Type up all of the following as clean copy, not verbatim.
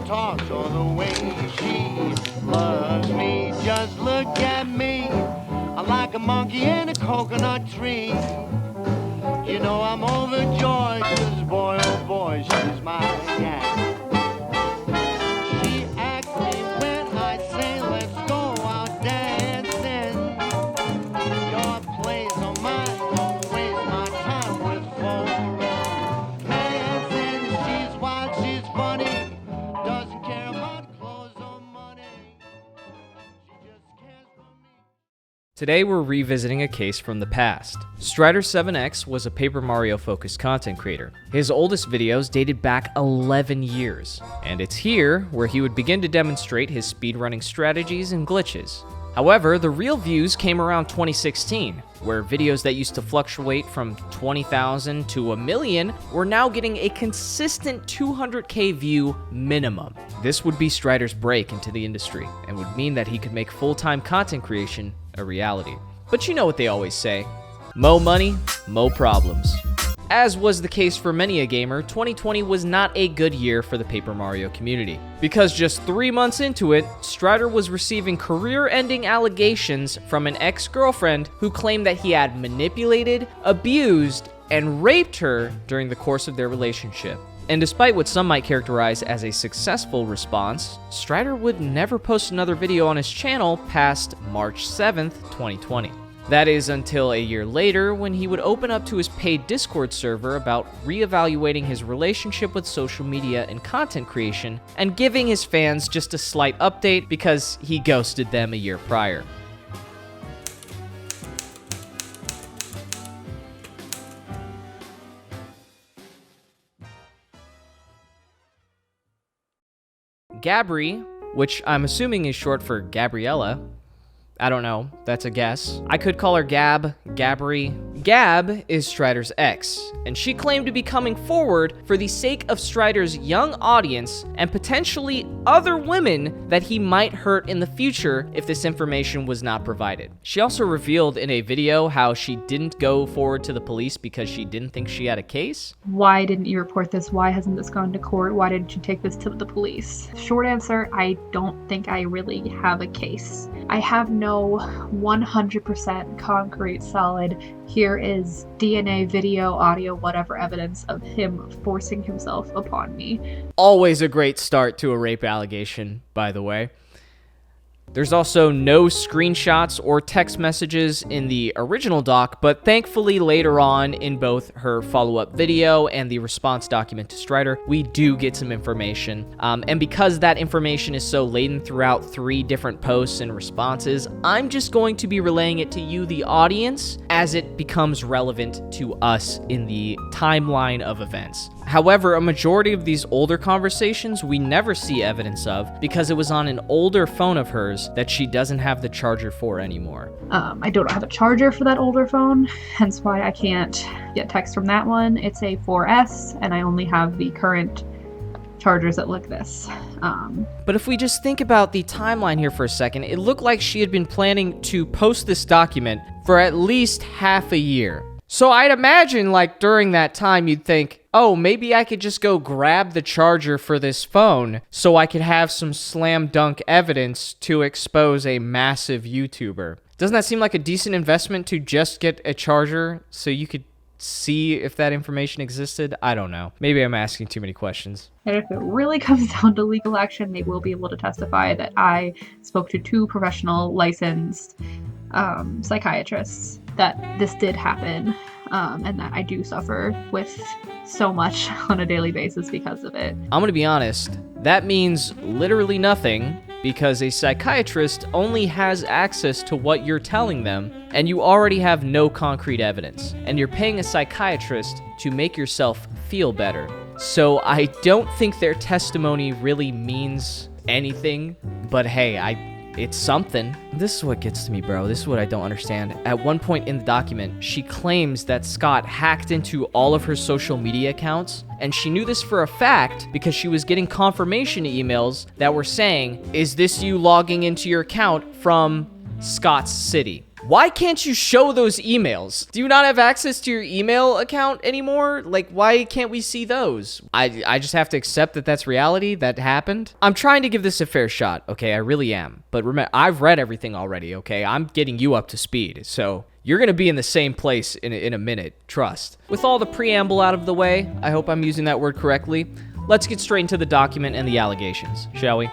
talks or the way she loves me. Just look at me, I'm like a monkey in a coconut tree. You know I'm overjoyed, 'cause boy, oh boy, she's my gal. She asks me when I say let's go out dancing. Your place or mine, don't waste my time with romancing. She's wild, she's funny, doesn't care about clothes or money. She just cares for me. Today we're revisiting a case from the past. Stryder7x was a Paper Mario focused content creator. His oldest videos dated back 11 years, and it's here where he would begin to demonstrate his speedrunning strategies and glitches. However, the real views came around 2016, where videos that used to fluctuate from 20,000 to a million were now getting a consistent 200k view minimum. This would be Stryder's break into the industry, and would mean that he could make full-time content creation a reality. But you know what they always say, mo money, mo problems. As was the case for many a gamer, 2020 was not a good year for the Paper Mario community. Because just 3 months into it, Stryder was receiving career-ending allegations from an ex-girlfriend who claimed that he had manipulated, abused, and raped her during the course of their relationship. And despite what some might characterize as a successful response, Stryder would never post another video on his channel past March 7th, 2020. That is until a year later when he would open up to his paid Discord server about reevaluating his relationship with social media and content creation, and giving his fans just a slight update because he ghosted them a year prior. Gabri, which I'm assuming is short for Gabriella. I don't know, that's a guess. I could call her Gab, Gabri. Gab is Stryder's ex, and she claimed to be coming forward for the sake of Stryder's young audience and potentially other women that he might hurt in the future if this information was not provided. She also revealed in a video how she didn't go forward to the police because she didn't think she had a case. Why didn't you report this? Why hasn't this gone to court? Why didn't you take this to the police? Short answer, I don't think I really have a case. I have no 100% concrete, solid, here is DNA, video, audio, whatever evidence of him forcing himself upon me. Always a great start to a rape allegation, by the way. There's also no screenshots or text messages in the original doc, but thankfully later on in both her follow-up video and the response document to Stryder, we do get some information. And because that information is so laden throughout 3 different posts and responses, I'm just going to be relaying it to you, the audience, as it becomes relevant to us in the timeline of events. However, a majority of these older conversations we never see evidence of because it was on an older phone of hers that she doesn't have the charger for anymore. I don't have a charger for that older phone, hence why I can't get text from that one. It's a 4S, and I only have the current chargers that look this. But if we just think about the timeline here for a second, it looked like she had been planning to post this document for at least half a year. So I'd imagine, like, during that time, you'd think, oh, maybe I could just go grab the charger for this phone so I could have some slam dunk evidence to expose a massive YouTuber. Doesn't that seem like a decent investment to just get a charger so you could see if that information existed? I don't know. Maybe I'm asking too many questions. And if it really comes down to legal action, they will be able to testify that I spoke to 2 professional licensed psychiatrists that this did happen, and that I do suffer with so much on a daily basis because of it. I'm gonna be honest, that means literally nothing because a psychiatrist only has access to what you're telling them, and you already have no concrete evidence, and you're paying a psychiatrist to make yourself feel better. So I don't think their testimony really means anything, but hey, it's something. This is what gets to me, bro. This is what I don't understand. At one point in the document, she claims that Scott hacked into all of her social media accounts, and she knew this for a fact because she was getting confirmation emails that were saying, is this you logging into your account from Scott's city? Why can't you show those emails? Do you not have access to your email account anymore? Like, why can't we see those? I just have to accept that that's reality, that happened. I'm trying to give this a fair shot, okay? I really am. But remember, I've read everything already, okay? I'm getting you up to speed, so you're gonna be in the same place in a minute, trust. With all the preamble out of the way, I hope I'm using that word correctly, let's get straight into the document and the allegations, shall we?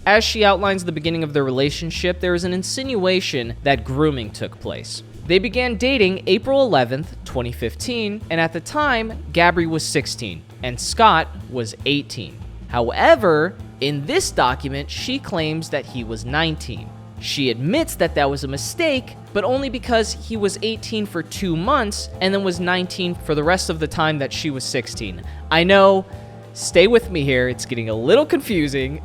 As she outlines the beginning of their relationship, there is an insinuation that grooming took place. They began dating April 11th, 2015, and at the time, Gabby was 16, and Scott was 18. However, in this document, she claims that he was 19. She admits that that was a mistake, but only because he was 18 for 2 months and then was 19 for the rest of the time that she was 16. I know, stay with me here, it's getting a little confusing.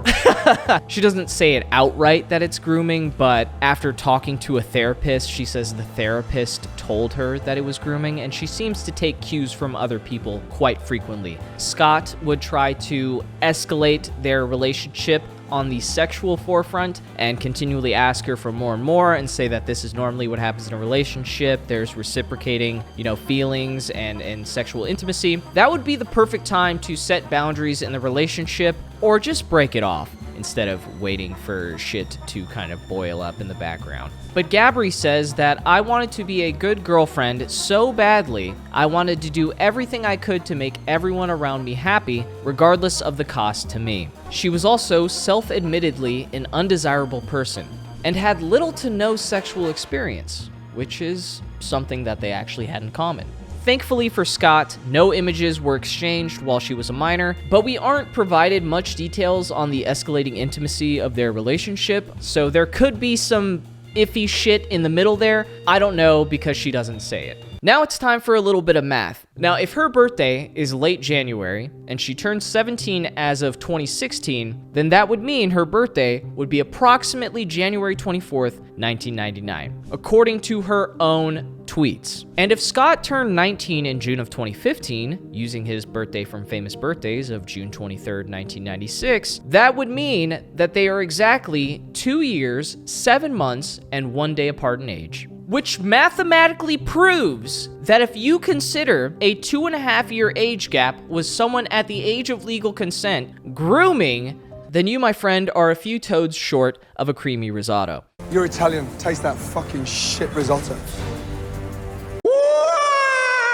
She doesn't say it outright that it's grooming, but after talking to a therapist, she says the therapist told her that it was grooming, and she seems to take cues from other people quite frequently. Scott would try to escalate their relationship on the sexual forefront and continually ask her for more and more and say that this is normally what happens in a relationship. There's reciprocating, feelings and sexual intimacy. That would be the perfect time to set boundaries in the relationship or just break it off instead of waiting for shit to kind of boil up in the background. But Gabby says that I wanted to be a good girlfriend so badly, I wanted to do everything I could to make everyone around me happy, regardless of the cost to me. She was also self-admittedly an undesirable person and had little to no sexual experience, which is something that they actually had in common. Thankfully for Scott, no images were exchanged while she was a minor, but we aren't provided much details on the escalating intimacy of their relationship, so there could be some iffy shit in the middle there. I don't know because she doesn't say it. Now it's time for a little bit of math. Now, if her birthday is late January and she turned 17 as of 2016, then that would mean her birthday would be approximately January 24th, 1999, according to her own tweets. And if Scott turned 19 in June of 2015, using his birthday from Famous Birthdays of June 23rd, 1996, that would mean that they are exactly 2 years, 7 months, and 1 day apart in age. Which mathematically proves that if you consider a 2.5-year age gap with someone at the age of legal consent grooming, then you, my friend, are a few toads short of a creamy risotto. You're Italian. Taste that fucking shit risotto.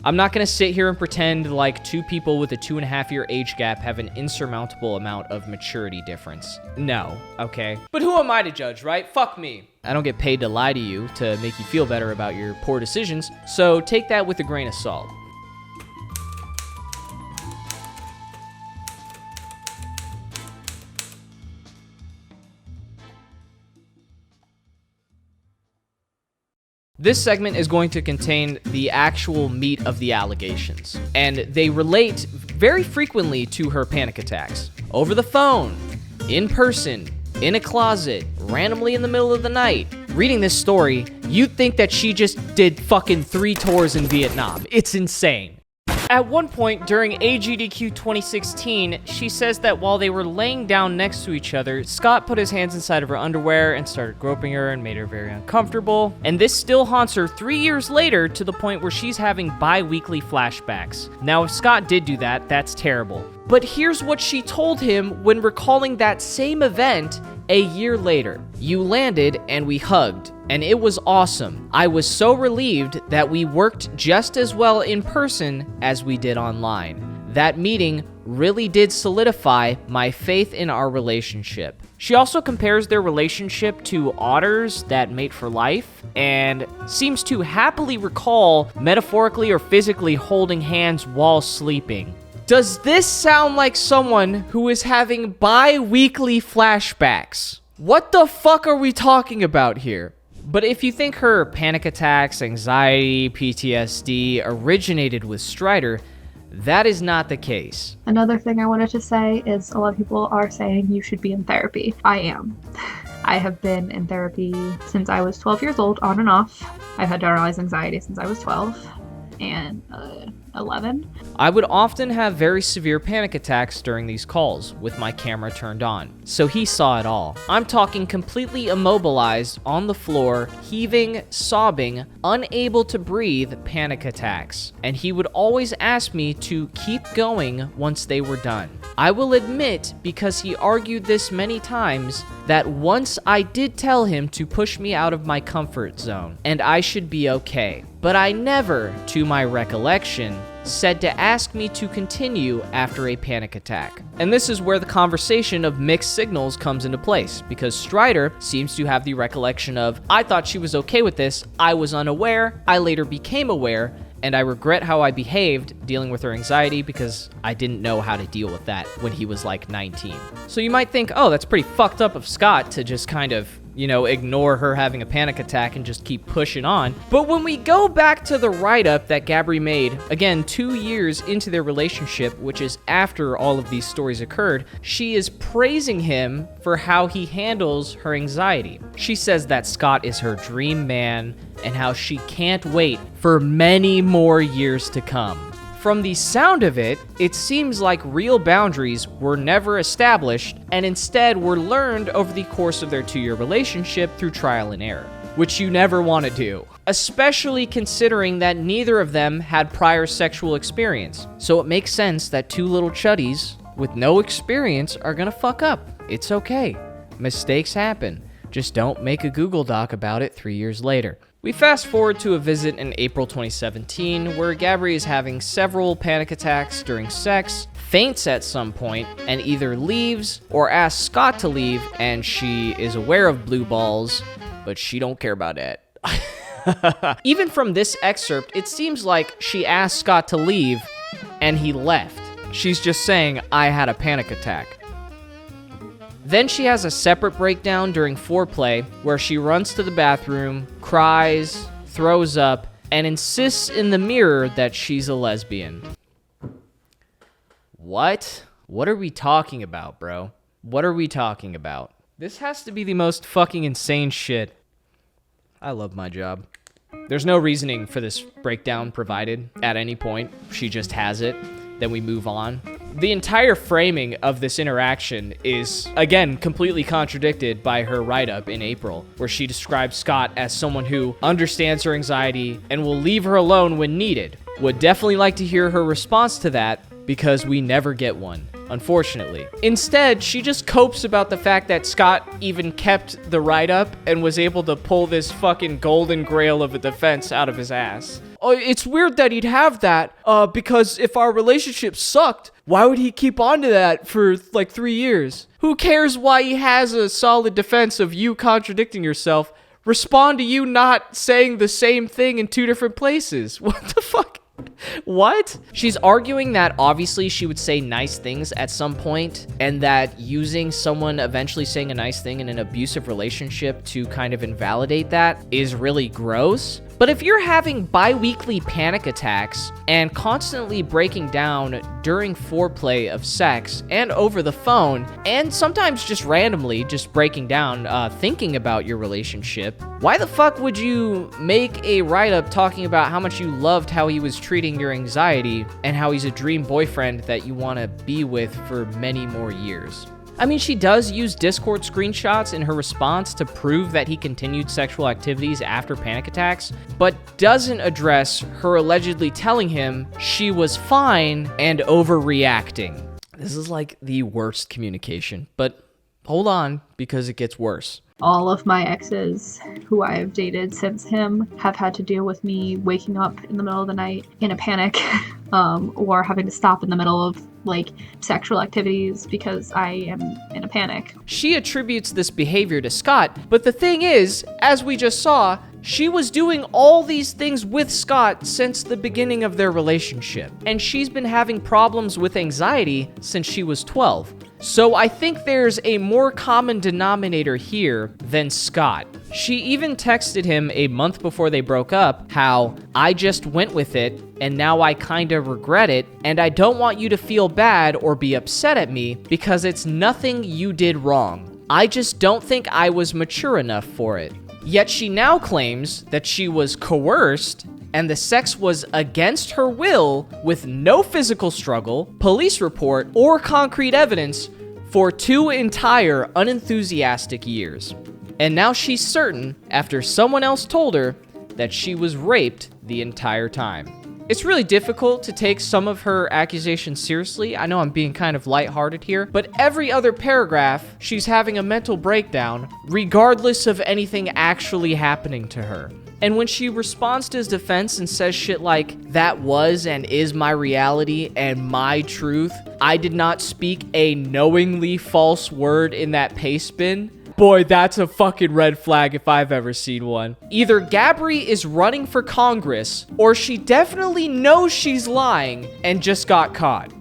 I'm not gonna sit here and pretend like two people with a 2.5-year age gap have an insurmountable amount of maturity difference. No, okay? But who am I to judge, right? Fuck me. I don't get paid to lie to you to make you feel better about your poor decisions, so take that with a grain of salt. This segment is going to contain the actual meat of the allegations, and they relate very frequently to her panic attacks. Over the phone, in person, in a closet, randomly in the middle of the night. Reading this story, you'd think that she just did fucking 3 tours in Vietnam. It's insane. At one point during AGDQ 2016, she says that while they were laying down next to each other, Scott put his hands inside of her underwear and started groping her and made her very uncomfortable. And this still haunts her 3 years later to the point where she's having bi-weekly flashbacks. Now, if Scott did do that, that's terrible. But here's what she told him when recalling that same event a year later. You landed and we hugged, and it was awesome. I was so relieved that we worked just as well in person as we did online. That meeting really did solidify my faith in our relationship. She also compares their relationship to otters that mate for life and seems to happily recall metaphorically or physically holding hands while sleeping. Does this sound like someone who is having bi-weekly flashbacks? What the fuck are we talking about here? But if you think her panic attacks, anxiety, PTSD originated with Stryder, that is not the case. Another thing I wanted to say is a lot of people are saying you should be in therapy. I am. I have been in therapy since I was 12 years old, on and off. I've had generalized anxiety since I was 12. And 11. I would often have very severe panic attacks during these calls with my camera turned on, so he saw it all. I'm talking completely immobilized on the floor, heaving, sobbing, unable to breathe panic attacks, and he would always ask me to keep going once they were done. I will admit, because he argued this many times, that once I did tell him to push me out of my comfort zone, and I should be okay. But I never, to my recollection, said to ask me to continue after a panic attack. And this is where the conversation of mixed signals comes into place, because Stryder seems to have the recollection of, I thought she was okay with this, I was unaware, I later became aware, and I regret how I behaved dealing with her anxiety because I didn't know how to deal with that when he was like 19. So you might think, oh, that's pretty fucked up of Scott to just kind of, ignore her having a panic attack and just keep pushing on. But when we go back to the write-up that Gabri made, again, 2 years into their relationship, which is after all of these stories occurred, she is praising him for how he handles her anxiety. She says that Scott is her dream man and how she can't wait for many more years to come. From the sound of it, it seems like real boundaries were never established and instead were learned over the course of their 2-year relationship through trial and error, which you never want to do, especially considering that neither of them had prior sexual experience. So it makes sense that 2 little chuddies with no experience are gonna fuck up. It's okay. Mistakes happen. Just don't make a Google Doc about it 3 years later. We fast forward to a visit in April 2017 where Gabri is having several panic attacks during sex, faints at some point, and either leaves or asks Scott to leave, and she is aware of blue balls, but she don't care about it. Even from this excerpt, it seems like she asked Scott to leave and he left. She's just saying, I had a panic attack. Then she has a separate breakdown during foreplay where she runs to the bathroom, cries, throws up, and insists in the mirror that she's a lesbian. What? What are we talking about, bro? What are we talking about? This has to be the most fucking insane shit. I love my job. There's no reasoning for this breakdown provided at any point. She just has it. Then we move on. The entire framing of this interaction is, again, completely contradicted by her write-up in April, where she describes Scott as someone who understands her anxiety and will leave her alone when needed. Would definitely like to hear her response to that, because we never get one, unfortunately. Instead, she just copes about the fact that Scott even kept the write-up and was able to pull this fucking golden grail of a defense out of his ass. Oh, it's weird that he'd have that, because if our relationship sucked, why would he keep on to that for like 3 years? Who cares why he has a solid defense of you contradicting yourself? Respond to you not saying the same thing in 2 different places. What the fuck? What? She's arguing that obviously she would say nice things at some point, and that using someone eventually saying a nice thing in an abusive relationship to kind of invalidate that is really gross. But if you're having bi-weekly panic attacks and constantly breaking down during foreplay of sex and over the phone, and sometimes just randomly just breaking down, thinking about your relationship, why the fuck would you make a write-up talking about how much you loved how he was treating your anxiety and how he's a dream boyfriend that you want to be with for many more years? I mean, she does use Discord screenshots in her response to prove that he continued sexual activities after panic attacks, but doesn't address her allegedly telling him she was fine and overreacting. This is like the worst communication, but hold on, because it gets worse. All of my exes who I've dated since him have had to deal with me waking up in the middle of the night in a panic, or having to stop in the middle of sexual activities because I am in a panic. She attributes this behavior to Scott, but the thing is, as we just saw, she was doing all these things with Scott since the beginning of their relationship, and she's been having problems with anxiety since she was 12. So I think there's a more common denominator here than Scott. She even texted him a month before they broke up how, I just went with it, and now I kinda regret it, and I don't want you to feel bad or be upset at me because it's nothing you did wrong. I just don't think I was mature enough for it. Yet she now claims that she was coerced and the sex was against her will with no physical struggle, police report, or concrete evidence for 2 entire unenthusiastic years. And now she's certain, after someone else told her, that she was raped the entire time. It's really difficult to take some of her accusations seriously. I know I'm being kind of lighthearted here, but every other paragraph, she's having a mental breakdown, regardless of anything actually happening to her. And when she responds to his defense and says shit like, "That was and is my reality and my truth. I did not speak a knowingly false word in that paste bin," boy, that's a fucking red flag if I've ever seen one. Either Gabby is running for Congress, or she definitely knows she's lying and just got caught.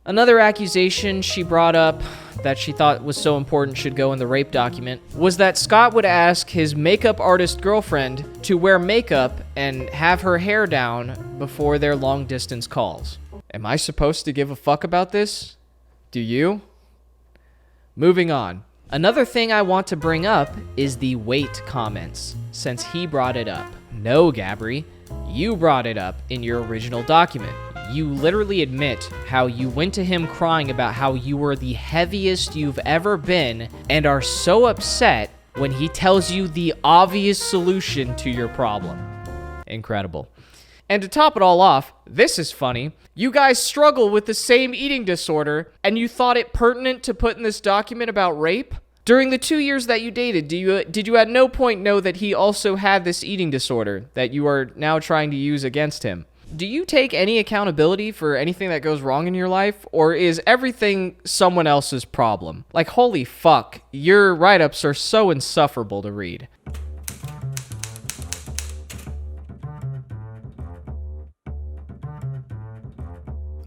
Another accusation she brought up that she thought was so important should go in the rape document was that Scott would ask his makeup artist girlfriend to wear makeup and have her hair down before their long distance calls. Am I supposed to give a fuck about this? Do you? Moving on. Another thing I want to bring up is the weight comments, since he brought it up. No, Gabby, you brought it up in your original document. You literally admit how you went to him crying about how you were the heaviest you've ever been and are so upset when he tells you the obvious solution to your problem. Incredible. And to top it all off, this is funny. You guys struggle with the same eating disorder, and you thought it pertinent to put in this document about rape? During the 2 years that you dated, did you at no point know that he also had this eating disorder that you are now trying to use against him? Do you take any accountability for anything that goes wrong in your life, or is everything someone else's problem? Like, holy fuck, your write-ups are so insufferable to read.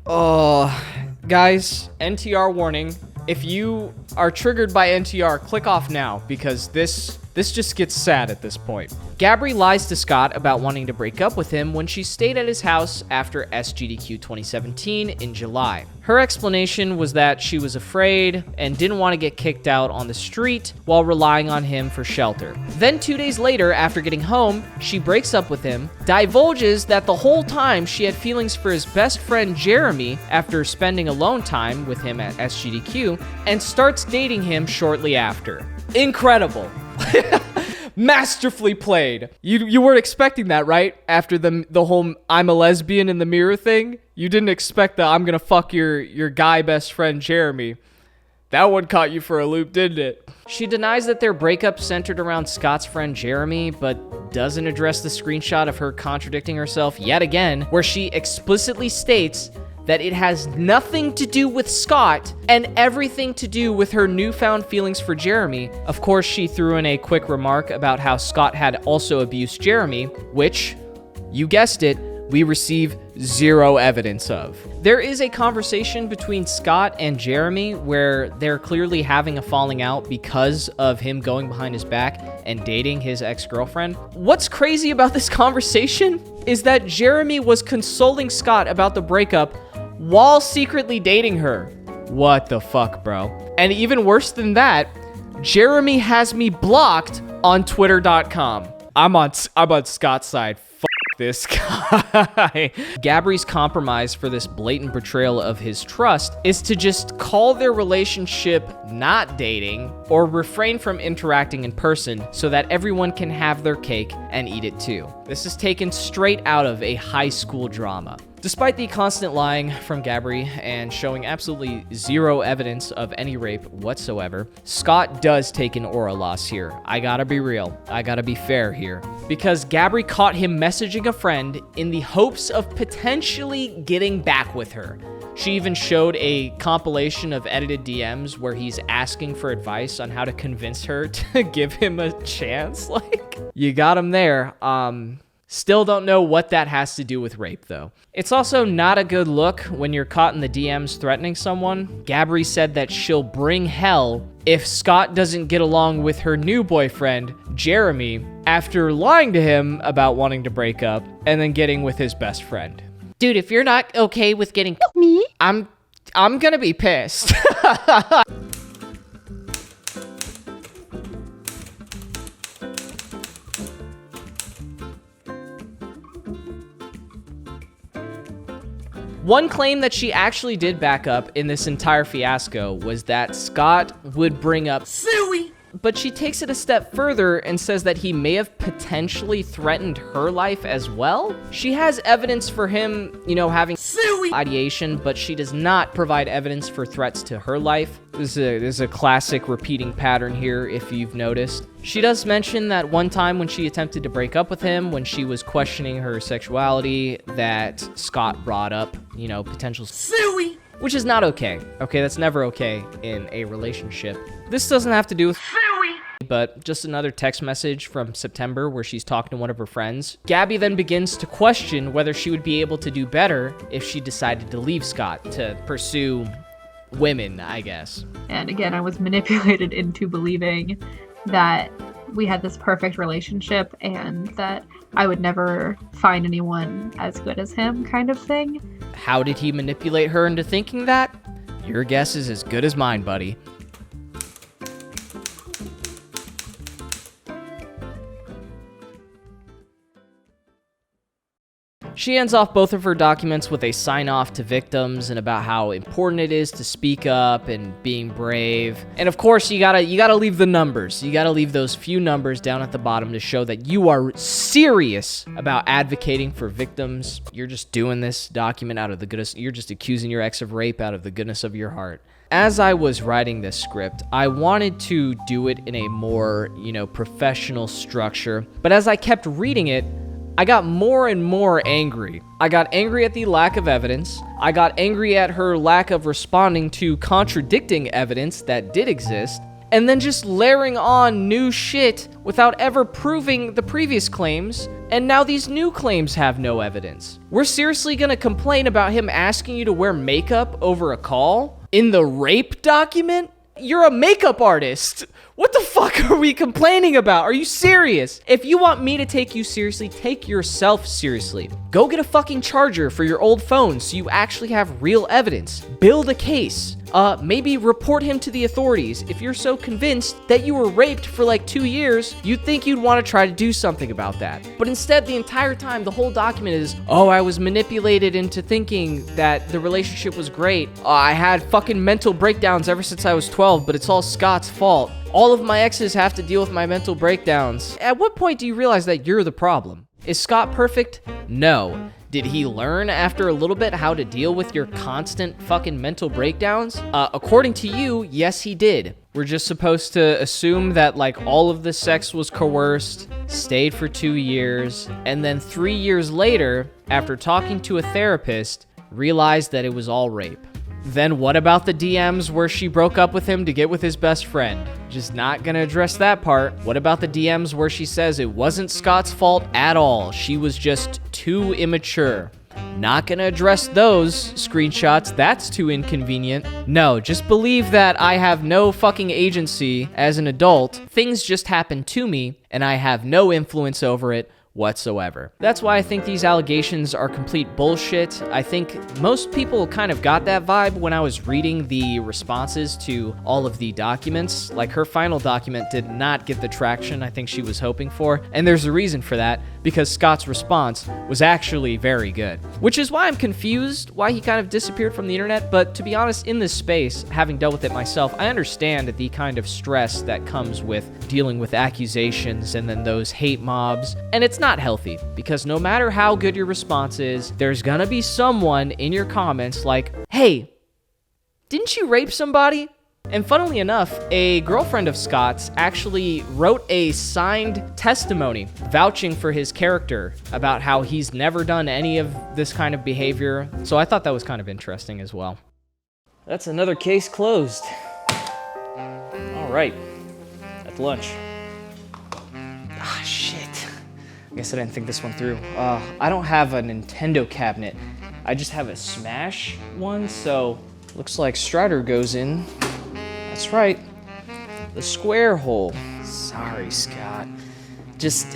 Oh, guys, NTR warning. If you are triggered by NTR, click off now, because this just gets sad at this point. Gabby lies to Scott about wanting to break up with him when she stayed at his house after SGDQ 2017 in July. Her explanation was that she was afraid and didn't want to get kicked out on the street while relying on him for shelter. Then 2 days later, after getting home, she breaks up with him, divulges that the whole time she had feelings for his best friend Jeremy after spending alone time with him at SGDQ, and starts dating him shortly after. Incredible. Masterfully played. You weren't expecting that, right? After the whole "I'm a lesbian in the mirror" thing, you didn't expect the "I'm gonna fuck your guy best friend Jeremy." That one caught you for a loop, didn't it? She denies that their breakup centered around Scott's friend Jeremy, but doesn't address the screenshot of her contradicting herself yet again, where she explicitly states that it has nothing to do with Scott and everything to do with her newfound feelings for Jeremy. Of course, she threw in a quick remark about how Scott had also abused Jeremy, which, you guessed it, we receive zero evidence of. There is a conversation between Scott and Jeremy where they're clearly having a falling out because of him going behind his back and dating his ex-girlfriend. What's crazy about this conversation is that Jeremy was consoling Scott about the breakup while secretly dating her. What the fuck, bro? And even worse than that, Jeremy has me blocked on Twitter.com. I'm on Scott's side. Fuck this guy. Gabby's compromise for this blatant betrayal of his trust is to just call their relationship not dating or refrain from interacting in person so that everyone can have their cake and eat it too. This is taken straight out of a high school drama. Despite the constant lying from Gabby and showing absolutely zero evidence of any rape whatsoever, Scott does take an aura loss here. I gotta be real. I gotta be fair here. Because Gabby caught him messaging a friend in the hopes of potentially getting back with her. She even showed a compilation of edited DMs where he's asking for advice on how to convince her to give him a chance. Like, you got him there. Still don't know what that has to do with rape, though. It's also not a good look when you're caught in the DMs threatening someone. Gabri said that she'll bring hell if Scott doesn't get along with her new boyfriend, Jeremy, after lying to him about wanting to break up and then getting with his best friend. Dude, if you're not okay with getting me, I'm gonna be pissed. One claim that she actually did back up in this entire fiasco was that Scott would bring up Siuu, but she takes it a step further and says that he may have potentially threatened her life as well. She has evidence for him, you know, having Siuu Ideation, but she does not provide evidence for threats to her life. This is a classic repeating pattern here, if you've noticed. She does mention that one time when she attempted to break up with him, when she was questioning her sexuality, that Scott brought up, you know, potential Siuu, which is not okay. Okay, that's never okay in a relationship. This doesn't have to do with Siuu, but just another text message from September where she's talking to one of her friends. Gabby then begins to question whether she would be able to do better if she decided to leave Scott to pursue women, I guess. And again, I was manipulated into believing that we had this perfect relationship and that I would never find anyone as good as him, kind of thing. How did he manipulate her into thinking that? Your guess is as good as mine, buddy. She ends off both of her documents with a sign-off to victims and about how important it is to speak up and being brave. And of course, you gotta leave the numbers. You gotta leave those few numbers down at the bottom to show that you are serious about advocating for victims. You're just doing this document out of the goodness. You're just accusing your ex of rape out of the goodness of your heart. As I was writing this script, I wanted to do it in a more, you know, professional structure. But as I kept reading it, I got more and more angry. I got angry at the lack of evidence. I got angry at her lack of responding to contradicting evidence that did exist, and then just layering on new shit without ever proving the previous claims, and now these new claims have no evidence. We're seriously gonna complain about him asking you to wear makeup over a call? In the rape document? You're a makeup artist. What the fuck are we complaining about? Are you serious? If you want me to take you seriously, take yourself seriously. Go get a fucking charger for your old phone so you actually have real evidence. Build a case. Maybe report him to the authorities. If you're so convinced that you were raped for like 2 years, you'd think you'd want to try to do something about that. But instead, the entire time, the whole document is, oh, I was manipulated into thinking that the relationship was great. I had fucking mental breakdowns ever since I was 12, but it's all Scott's fault. All of my exes have to deal with my mental breakdowns. At what point do you realize that you're the problem? Is Scott perfect? No. Did he learn after a little bit how to deal with your constant fucking mental breakdowns? According to you, yes, he did. We're just supposed to assume that like all of the sex was coerced, stayed for 2 years, and then 3 years later, after talking to a therapist, realized that it was all rape. Then what about the DMs where she broke up with him to get with his best friend? Just not gonna address that part. What about the DMs where she says it wasn't Scott's fault at all? She was just too immature. Not gonna address those screenshots. That's too inconvenient. No, just believe that I have no fucking agency as an adult. Things just happen to me and I have no influence over it whatsoever. That's why I think these allegations are complete bullshit. I think most people kind of got that vibe when I was reading the responses to all of the documents. Like her final document did not get the traction I think she was hoping for, and there's a reason for that, because Scott's response was actually very good. Which is why I'm confused why he kind of disappeared from the internet, but to be honest, in this space, having dealt with it myself, I understand the kind of stress that comes with dealing with accusations and then those hate mobs, and it's not healthy, because no matter how good your response is, there's gonna be someone in your comments like, hey, didn't you rape somebody? And funnily enough, a girlfriend of Scott's actually wrote a signed testimony vouching for his character about how he's never done any of this kind of behavior. So I thought that was kind of interesting as well. That's another case closed. All right, at lunch. Ah, shit. I guess I didn't think this one through. I don't have a Nintendo cabinet. I just have a Smash one, so looks like Stryder goes in. That's right, the square hole. Sorry, Scott. Just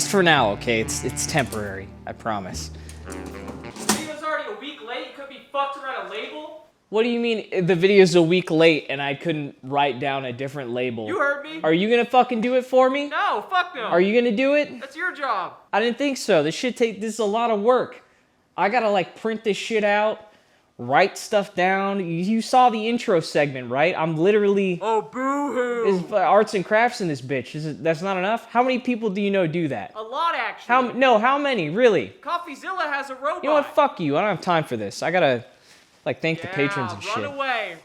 for now, okay? It's temporary, I promise. The video's already a week late. You could be fucked around a label. What do you mean the video's a week late and I couldn't write down a different label? You heard me. Are you gonna fucking do it for me? No, fuck no. Are you gonna do it? That's your job. I didn't think so. This is a lot of work. I gotta like print this shit out, write stuff down. You saw the intro segment, right? I'm literally Oh, boo-hoo. there's arts and crafts in this bitch. That's not enough? How many people do you know do that? A lot, actually. How many? Really? Coffeezilla has a robot. You know what? Fuck you. I don't have time for this. I gotta like thank the patrons and shit.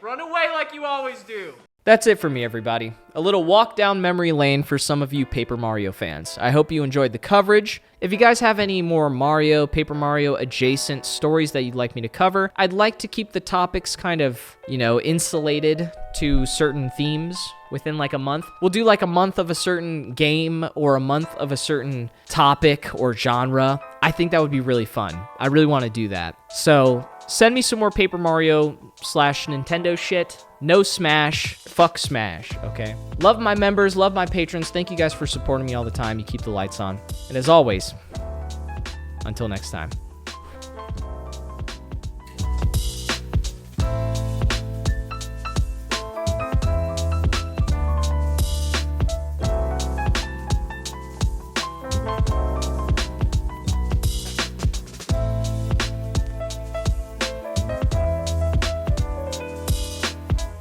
Run away like you always do. That's it for me, everybody. A little walk down memory lane for some of you Paper Mario fans. I hope you enjoyed the coverage. If you guys have any more Mario, Paper Mario adjacent stories that you'd like me to cover, I'd like to keep the topics kind of, insulated to certain themes within like a month. We'll do like a month of a certain game or a month of a certain topic or genre. I think that would be really fun. I really want to do that. So send me some more Paper Mario / Nintendo shit. No Smash. Fuck Smash, okay? Love my members, love my patrons. Thank you guys for supporting me all the time. You keep the lights on. And as always, until next time.